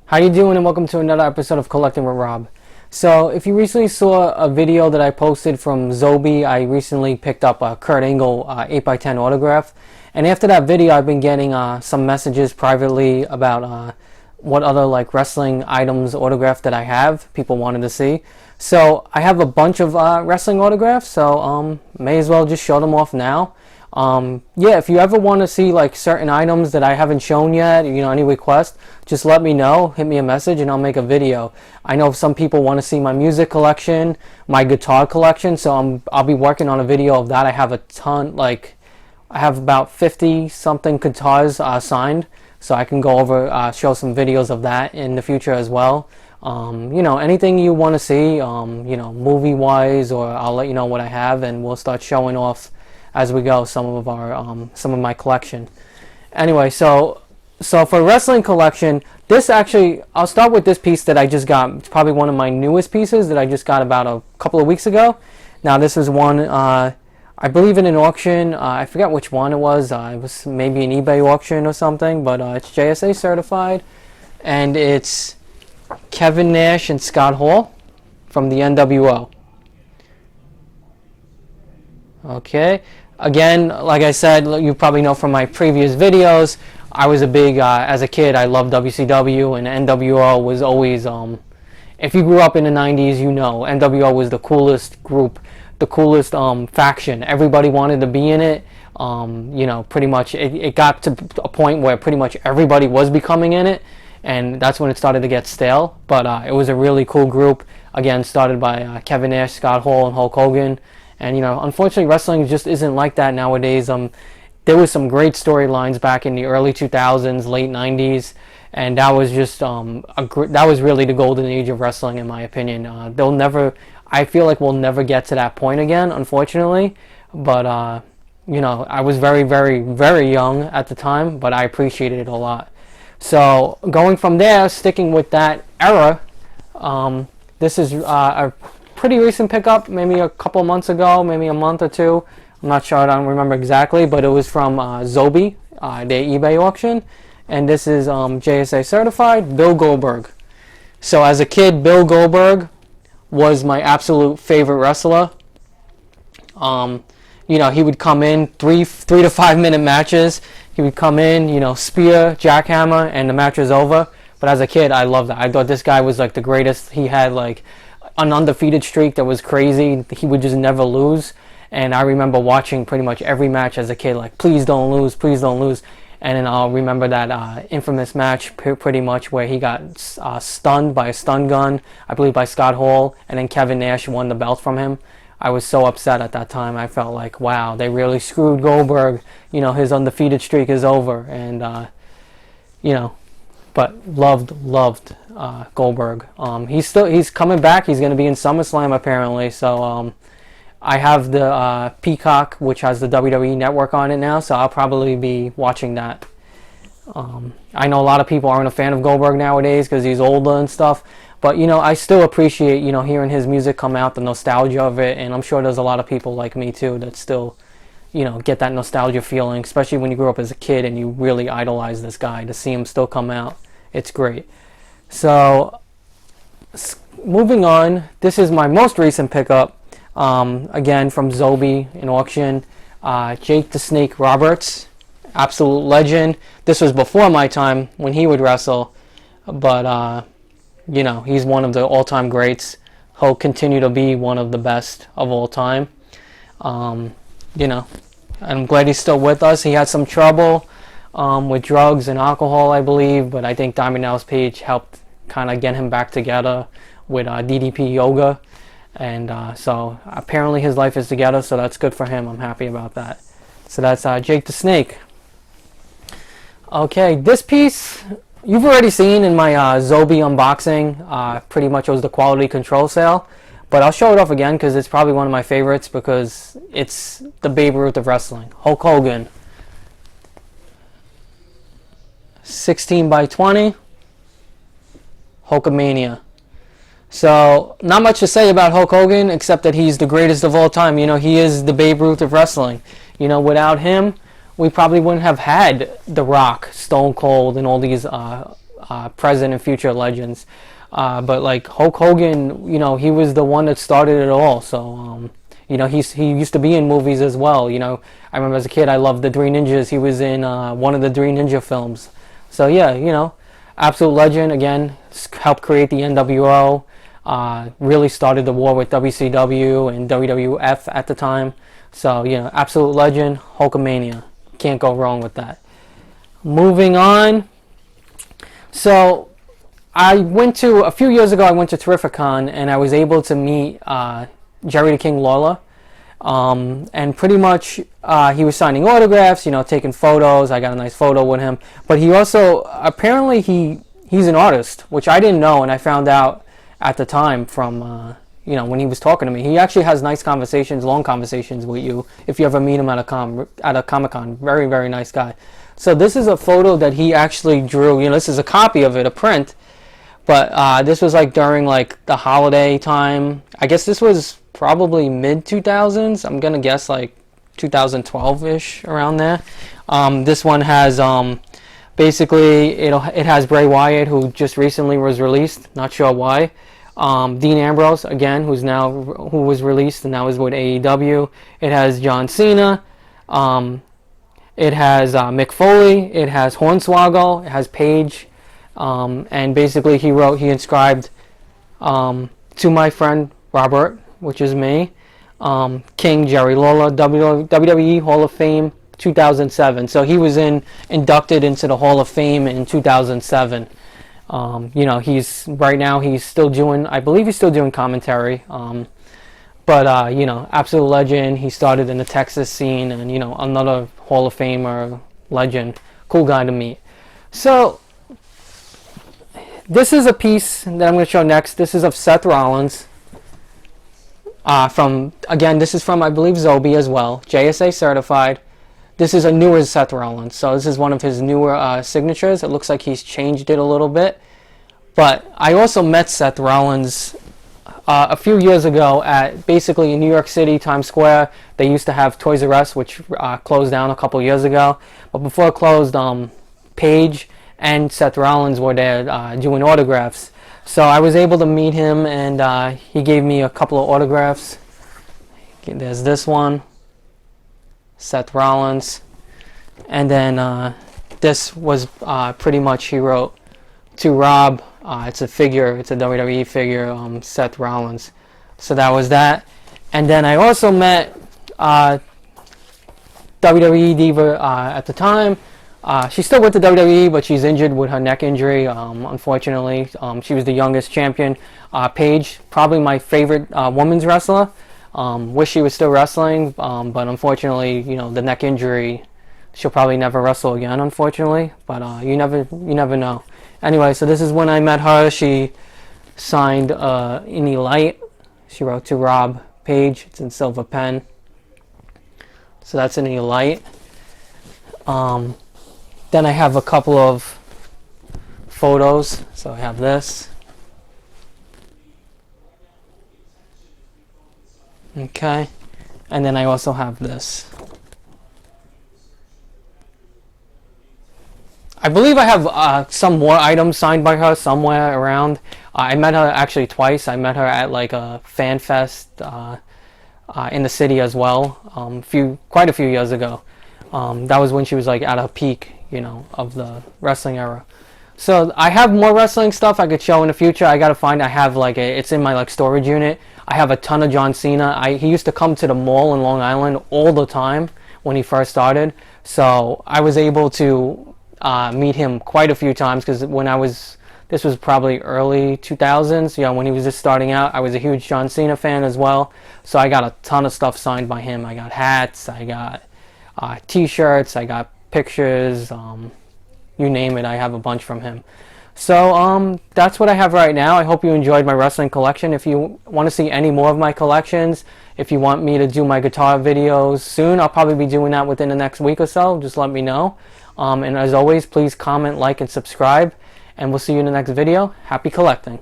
How you doing, and welcome to another episode of Collecting with Rob. So if you recently saw a video that I posted from Zobi, I recently picked up a Kurt Angle 8x10 autograph. And after that video, I've been getting some messages privately about what other like wrestling items autographed that I have. People wanted to see. So I have a bunch of wrestling autographs, so may as well just show them off now. Yeah, if you ever want to see like certain items that I haven't shown yet, any request, just let me know, hit me a message, and I'll make a video. I know some people want to see my music collection, my guitar collection, so I'll be working on a video of that. I have a ton, I have about 50 something guitars signed, so I can go over, show some videos of that in the future as well. Anything you want to see, movie wise, or I'll let you know what I have, and we'll start showing off as we go some of my collection. Anyway, so for wrestling collection, this actually, I'll start with this piece that I just got. It's probably one of my newest pieces that I just got about a couple of weeks ago. Now this is one, I believe in an auction. I forget which one it was. It was maybe an eBay auction or something, but it's JSA certified, and it's Kevin Nash and Scott Hall from the NWO. Okay, again, like I said, you probably know from my previous videos, I was a big, as a kid, I loved WCW, and NWO was always, if you grew up in the 90s, NWO was the coolest group, the coolest faction. Everybody wanted to be in it. Pretty much it got to a point where pretty much everybody was becoming in it, and that's when it started to get stale. But it was a really cool group, again, started by Kevin Nash, Scott Hall, and Hulk Hogan. And unfortunately, wrestling just isn't like that nowadays. There was some great storylines back in the early 2000s, late 90s, and that was just that was really the golden age of wrestling, in my opinion. I feel like we'll never get to that point again, unfortunately. But I was very, very, very young at the time, but I appreciated it a lot. So going from there, sticking with that era, this is a pretty recent pickup, maybe a couple months ago, maybe a month or two. I'm not sure, I don't remember exactly, but it was from Zobi, their eBay auction, and this is JSA certified, Bill Goldberg. So as a kid, Bill Goldberg was my absolute favorite wrestler. He would come in 3 to 5 minute matches. He would come in, spear, jackhammer, and the match was over. But as a kid, I loved that. I thought this guy was like the greatest. He had like an undefeated streak that was crazy. He would just never lose. And I remember watching pretty much every match as a kid, like, please don't lose, please don't lose. And then I'll remember that infamous match pretty much where he got stunned by a stun gun, I believe by Scott Hall, and then Kevin Nash won the belt from him. I was so upset at that time. I felt like, wow, they really screwed Goldberg. His undefeated streak is over. And, but loved Goldberg. He's coming back. He's going to be in SummerSlam apparently. So I have the Peacock, which has the WWE Network on it now. So I'll probably be watching that. I know a lot of people aren't a fan of Goldberg nowadays because he's older and stuff. But I still appreciate hearing his music come out, the nostalgia of it, and I'm sure there's a lot of people like me too that still get that nostalgia feeling, especially when you grew up as a kid and you really idolize this guy. To see him still come out, it's great. So moving on, this is my most recent pickup, again from Zobi in auction, Jake the Snake Roberts, absolute legend. This was before my time when he would wrestle, but he's one of the all-time greats. He'll continue to be one of the best of all time. I'm glad he's still with us. He had some trouble with drugs and alcohol, I believe, but I think Diamond Dallas Page helped kind of get him back together with DDP Yoga. And so apparently his life is together, so that's good for him. I'm happy about that. So that's Jake the Snake. Okay, this piece you've already seen in my Zobi unboxing. Pretty much it was the quality control sale, but I'll show it off again because it's probably one of my favorites because it's the Babe Ruth of wrestling. Hulk Hogan, 16 by 20, Hulkamania. So not much to say about Hulk Hogan except that he's the greatest of all time. He is the Babe Ruth of wrestling. Without him, we probably wouldn't have had The Rock, Stone Cold, and all these present and future legends. But like Hulk Hogan, you know, he was the one that started it all. So you know, he used to be in movies as well. You know, I remember as a kid I loved the Three Ninjas. He was in one of the Three Ninja films. So yeah, you know, absolute legend. Again, helped create the NWO. Really started the war with WCW and WWF at the time. So, you know, absolute legend, Hulkamania. Can't go wrong with that. Moving on. So, a few years ago, I went to Terrificon and I was able to meet Jerry the King Lawler. And pretty much he was signing autographs, you know, taking photos. I got a nice photo with him. But he also, apparently he's an artist, which I didn't know, and I found out at the time from, you know, when he was talking to me. He actually has nice conversations, long conversations with you if you ever meet him at a Comic-Con. Very, very nice guy. So this is a photo that he actually drew. You know, this is a copy of it, a print. But this was like during like the holiday time. I guess this was probably mid-2000s. I'm going to guess like 2012-ish, around there. This one has... basically, it has Bray Wyatt, who just recently was released. Not sure why. Dean Ambrose, again, who was released and now is with AEW. It has John Cena. It has Mick Foley. It has Hornswoggle. It has Paige. And basically, he inscribed to my friend Robert, which is me, King Jerry Lawler, WWE Hall of Fame, 2007. So he was inducted into the Hall of Fame in 2007. You know, right now he's still doing, I believe he's still doing commentary. But you know, absolute legend. He started in the Texas scene, and you know, another Hall of Famer legend, cool guy to meet. So this is a piece that I'm going to show next. This is of Seth Rollins. This is from, I believe, Zobi as well, JSA certified. This is a newer Seth Rollins, so this is one of his newer signatures. It looks like he's changed it a little bit. But I also met Seth Rollins a few years ago at, basically, in New York City, Times Square. They used to have Toys R Us, which closed down a couple years ago. But before it closed, Paige and Seth Rollins were there doing autographs. So I was able to meet him, and he gave me a couple of autographs. There's this one. Seth Rollins, and then this was pretty much, he wrote to Rob. It's a figure, it's a WWE figure, Seth Rollins. So that was that. And then I also met WWE Diva at the time. She's still with the WWE, but she's injured with her neck injury, unfortunately. She was the youngest champion. Paige, probably my favorite women's wrestler. Wish she was still wrestling, but unfortunately, you know, the neck injury, she'll probably never wrestle again, unfortunately. But you never know. Anyway, so this is when I met her. She signed in Elite. She wrote to Rob Page. It's in silver pen. So that's in Elite. Then I have a couple of photos. So I have this. Okay, and then I also have this. I believe I have some more items signed by her somewhere around. I met her actually twice. I met her at like a fan fest in the city as well, quite a few years ago. That was when she was like at her peak, you know, of the wrestling era. So I have more wrestling stuff I could show in the future. I gotta find. I have like it's in my like storage unit. I have a ton of John Cena. He used to come to the mall in Long Island all the time when he first started. So I was able to meet him quite a few times, because this was probably early 2000s, you know, when he was just starting out. I was a huge John Cena fan as well. So I got a ton of stuff signed by him. I got hats, I got t-shirts, I got pictures, you name it, I have a bunch from him. So that's what I have right now. I hope you enjoyed my wrestling collection. If you want to see any more of my collections, if you want me to do my guitar videos soon, I'll probably be doing that within the next week or so. Just let me know. And as always, please comment, like, and subscribe. And we'll see you in the next video. Happy collecting.